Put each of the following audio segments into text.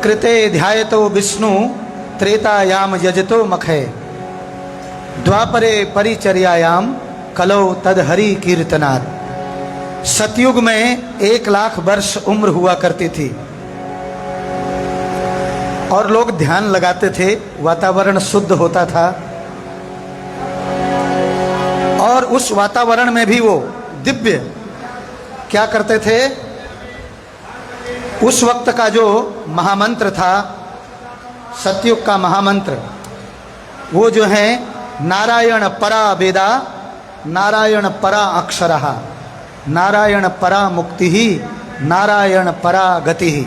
कृते ध्यायतो विष्णु त्रेतायाम यजतो मखे द्वापरे परिचर्यायाम कलौ तदहरि कीर्तनात्। सतयुग में 1,00,000 वर्ष उम्र हुआ करती थी और लोग ध्यान लगाते थे, वातावरण शुद्ध होता था और उस वातावरण में भी वो दिव्य क्या करते थे। उस वक्त का जो महामंत्र था, सतयुग का महामंत्र, वो जो है नारायण परा वेदा, नारायण परा अक्षरः, नारायण परा मुक्ति ही, नारायण परा गति ही,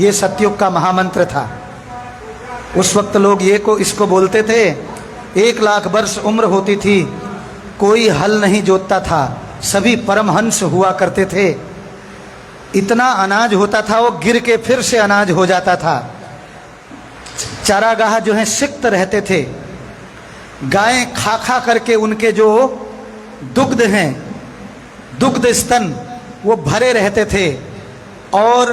ये सतयुग का महामंत्र था। उस वक्त लोग इसको बोलते थे। 1,00,000 वर्ष उम्र होती थी, कोई हल नहीं जोतता था, सभी परमहंस हुआ करते थे। इतना अनाज होता था वो गिर के फिर से अनाज हो जाता था। चारागाह जो है सिक्त रहते थे, गायें खा खा करके उनके जो दुग्ध हैं, दुग्ध स्तन वो भरे रहते थे और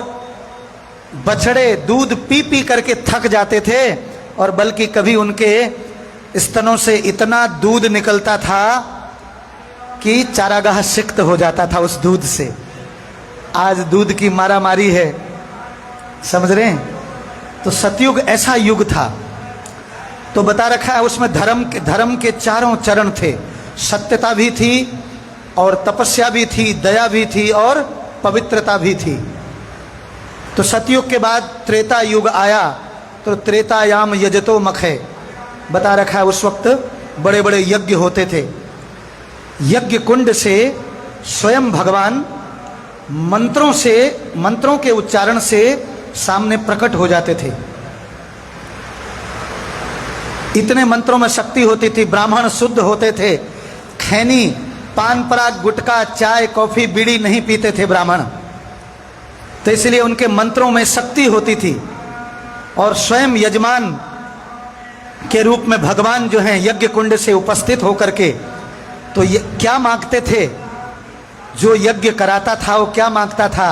बछड़े दूध पी पी करके थक जाते थे और बल्कि कभी उनके स्तनों से इतना दूध निकलता था कि चारागाह सिक्त हो जाता था उस दूध से। आज दूध की मारा मारी है, समझ रहे हैं। तो सतयुग ऐसा युग था। तो बता रखा है उसमें धर्म के चारों चरण थे। सत्यता भी थी और तपस्या भी थी, दया भी थी और पवित्रता भी थी। तो सतयुग के बाद त्रेता युग आया तो त्रेतायाम यजतो मखे, बता रखा है उस वक्त बड़े बड़े यज्ञ होते थे। यज्ञ कुंड से स्वयं भगवान मंत्रों के उच्चारण से सामने प्रकट हो जाते थे। इतने मंत्रों में शक्ति होती थी। ब्राह्मण शुद्ध होते थे। खैनी, पान पराग, गुटखा, चाय, कॉफी, बीड़ी नहीं पीते थे ब्राह्मण। तो इसलिए उनके मंत्रों में शक्ति होती थी और स्वयं यजमान के रूप में भगवान जो है यज्ञ कुंड से उपस्थित होकर के तो क्या मांगते थे। जो यज्ञ कराता था वो क्या मांगता था,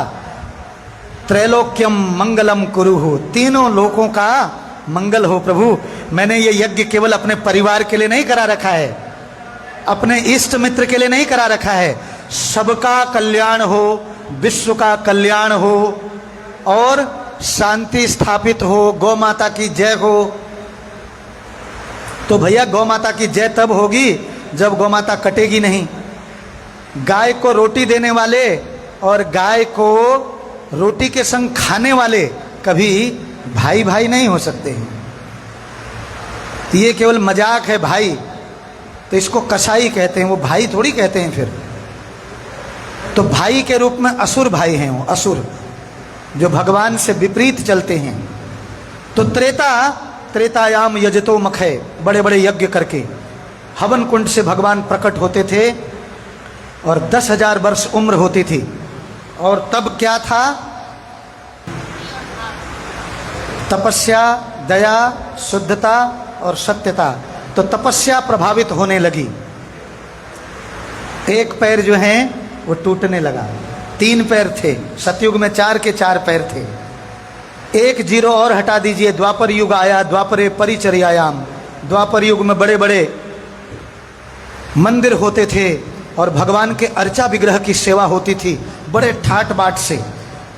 त्रैलोक्यम मंगलम कुरुहु, तीनों लोकों का मंगल हो प्रभु। मैंने ये यज्ञ केवल अपने परिवार के लिए नहीं करा रखा है, अपने इष्ट मित्र के लिए नहीं करा रखा है, सबका कल्याण हो, विश्व का कल्याण हो और शांति स्थापित हो, गौ माता की जय हो। तो भैया गौ माता की जय तब होगी जब गौ माता कटेगी नहीं। गाय को रोटी देने वाले और गाय को रोटी के संग खाने वाले कभी भाई भाई नहीं हो सकते हैं। ये केवल मजाक है भाई, तो इसको कसाई कहते हैं, वो भाई थोड़ी कहते हैं फिर। तो भाई के रूप में असुर भाई हैं, वो असुर जो भगवान से विपरीत चलते हैं। तो त्रेतायाम यजतो मखे, बड़े बड़े यज्ञ करके हवन कुंड से भगवान प्रकट होते थे और 10,000 वर्ष उम्र होती थी। और तब क्या था, तपस्या, दया, शुद्धता और सत्यता। तो तपस्या प्रभावित होने लगी। एक पैर जो है वो टूटने लगा। 3 पैर थे, सतयुग में 4 के 4 पैर थे। एक जीरो और हटा दीजिए, द्वापर युग आया, द्वापरे परिचर्यायाम। द्वापर युग में बड़े बड़े मंदिर होते थे और भगवान के अर्चा विग्रह की सेवा होती थी बड़े ठाट बाट से।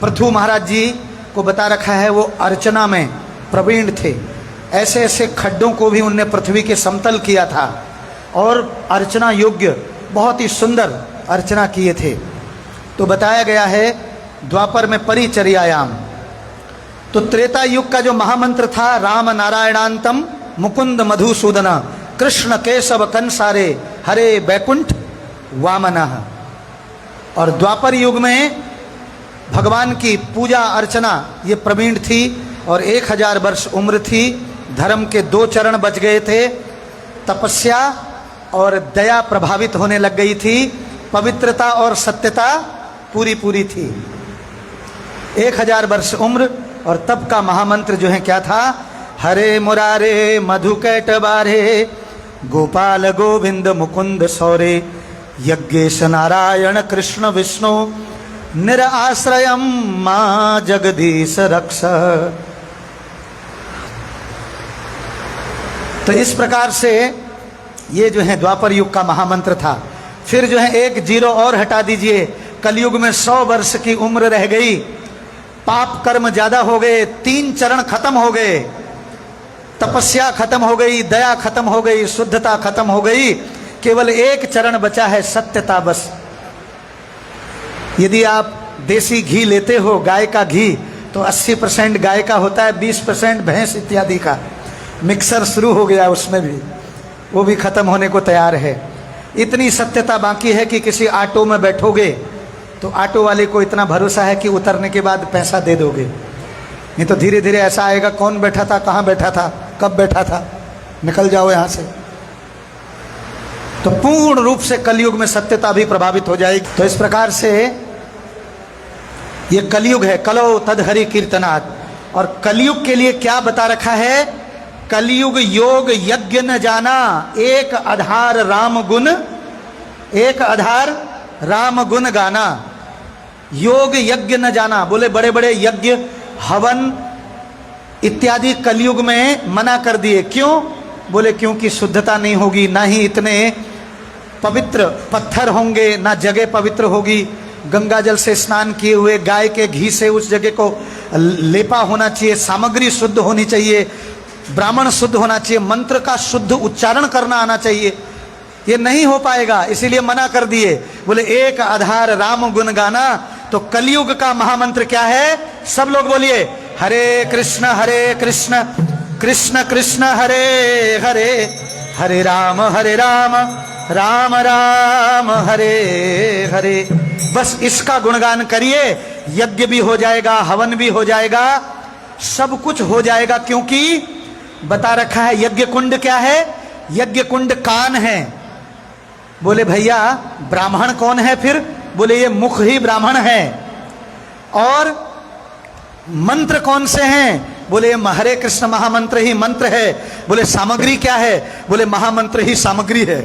पृथु महाराज जी को बता रखा है वो अर्चना में प्रवीण थे। ऐसे ऐसे खड्डों को भी उनने पृथ्वी के समतल किया था और अर्चना योग्य बहुत ही सुंदर अर्चना किए थे। तो बताया गया है द्वापर में परिचर्यायाम। तो त्रेता युग का जो महामंत्र था, राम नारायणांतम मुकुंद मधुसूदन कृष्ण केशव कंसारे हरे बैकुंठ वामनः। और द्वापर युग में भगवान की पूजा अर्चना ये प्रवीण थी और 1,000 वर्ष उम्र थी। धर्म के 2 चरण बच गए थे, तपस्या और दया प्रभावित होने लग गई थी, पवित्रता और सत्यता पूरी पूरी थी। 1,000 वर्ष उम्र और तब का महामंत्र जो है क्या था, हरे मुरारे मधुकैटबारे गोपाल गोविंद मुकुंद सौरे यज्ञेश नारायण कृष्ण विष्णु निराश्रयम मां जगदीश रक्ष। तो इस प्रकार से ये जो है द्वापर युग का महामंत्र था। फिर जो है एक जीरो और हटा दीजिए, कलयुग में 100 वर्ष की उम्र रह गई, पाप कर्म ज्यादा हो गए, 3 चरण खत्म हो गए, तपस्या खत्म हो गई, दया खत्म हो गई, शुद्धता खत्म हो गई, केवल एक चरण बचा है, सत्यता बस। यदि आप देसी घी लेते हो, गाय का घी, तो 80% गाय का होता है, 20% भैंस इत्यादि का। मिक्सर शुरू हो गया उसमें भी, वो भी खत्म होने को तैयार है। इतनी सत्यता बाकी है कि किसी ऑटो में बैठोगे तो ऑटो वाले को इतना भरोसा है कि उतरने के बाद पैसा दे दोगे, नहीं तो धीरे धीरे ऐसा आएगा, कौन बैठा था, कहाँ बैठा था, कब बैठा था, निकल जाओ यहाँ से। तो पूर्ण रूप से कलयुग में सत्यता भी प्रभावित हो जाएगी। तो इस प्रकार से ये कलयुग है, कलो तदहरि कीर्तनात्। और कलयुग के लिए क्या बता रखा है? कलयुग योग यज्ञ न जाना, एक आधार राम गुण, एक आधार राम गुण गाना। योग यज्ञ न जाना, बोले बड़े बड़े यज्ञ हवन इत्यादि कलयुग में मना कर दिए। क्यों? बोले क्योंकि शुद्धता नहीं होगी, ना ही इतने पवित्र पत्थर होंगे, ना जगह पवित्र होगी। गंगा जल से स्नान किए हुए, गाय के घी से उस जगह को लेपा होना चाहिए, सामग्री शुद्ध होनी चाहिए, ब्राह्मण शुद्ध होना चाहिए, मंत्र का शुद्ध उच्चारण करना आना चाहिए। ये नहीं हो पाएगा, इसीलिए मना कर दिए। बोले एक आधार राम गुण गाना। तो कलयुग का महामंत्र क्या है? सब लोग बोलिए, हरे कृष्ण कृष्ण कृष्ण हरे हरे, हरे राम राम राम हरे हरे। बस इसका गुणगान करिए, यज्ञ भी हो जाएगा, हवन भी हो जाएगा, सब कुछ हो जाएगा। क्योंकि बता रखा है यज्ञ कुंड क्या है? यज्ञ कुंड कान है। बोले भैया ब्राह्मण कौन है फिर? बोले ये मुख ही ब्राह्मण है। और मंत्र कौन से हैं? बोले हरे कृष्ण महामंत्र ही मंत्र है। बोले सामग्री क्या है? बोले महामंत्र ही सामग्री है,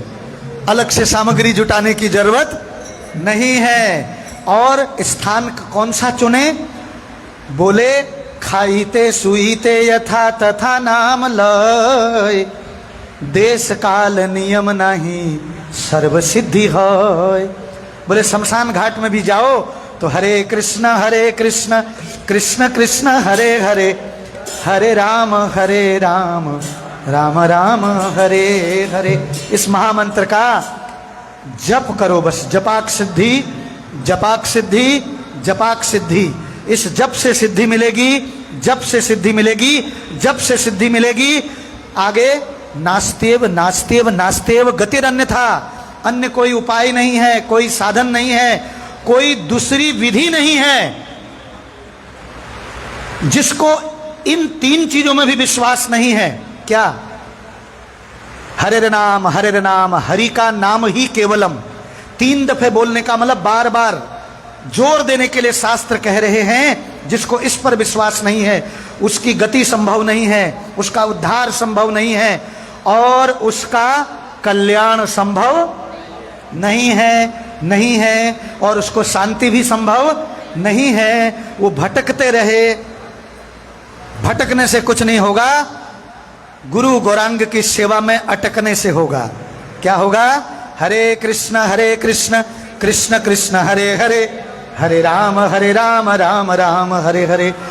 अलग से सामग्री जुटाने की जरूरत नहीं है। और स्थान कौन सा चुने? बोले खाईते सुईते यथा तथा नाम लय, देश काल नियम नहीं सर्व सिद्धि है। बोले शमशान घाट में भी जाओ तो हरे कृष्ण कृष्ण कृष्ण हरे हरे, हरे राम राम राम हरे हरे। इस महामंत्र का जप करो बस। जपाक सिद्धि, जपाक सिद्धि, जपाक सिद्धि। इस जप से सिद्धि मिलेगी, जप से सिद्धि मिलेगी, जप से सिद्धि मिलेगी। आगे नास्तेव नास्तेव नास्तेव गतिरन्य था, अन्य कोई उपाय नहीं है, कोई साधन नहीं है, कोई दूसरी विधि नहीं है। जिसको इन 3 चीजों में भी विश्वास नहीं है, क्या? हरे नाम, हरि का नाम ही केवलम। 3 दफे बोलने का मतलब बार बार जोर देने के लिए शास्त्र कह रहे हैं। जिसको इस पर विश्वास नहीं है, उसकी गति संभव नहीं है, उसका उद्धार संभव नहीं है, और उसका कल्याण संभव नहीं है, और उसको शांति भी संभव नहीं है। वो भटकते रहे, भटकने से कुछ नहीं होगा, गुरु गौरांग की सेवा में अटकने से होगा। क्या होगा? हरे कृष्ण कृष्ण कृष्ण हरे हरे, हरे राम राम राम हरे हरे।